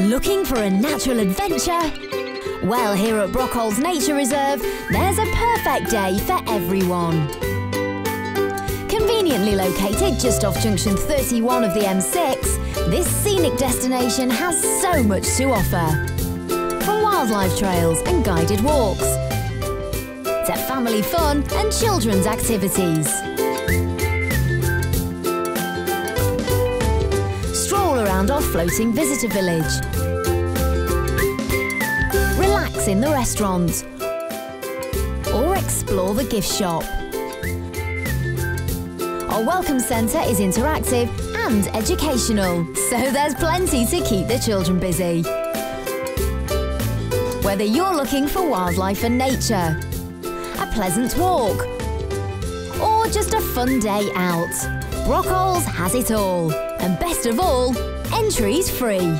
Looking for a natural adventure? Well, here at Brockholes Nature Reserve, there's a perfect day for everyone. Conveniently located just off junction 31 of the M6, this scenic destination has so much to offer. From wildlife trails and guided walks, to family fun and children's activities. Stroll around our floating visitor village. Relax in the restaurant. Or explore the gift shop. Our welcome centre is interactive and educational, so there's plenty to keep the children busy. Whether you're looking for wildlife and nature, a pleasant walk, or just a fun day out, Brockholes has it all. And best of all, entry's free.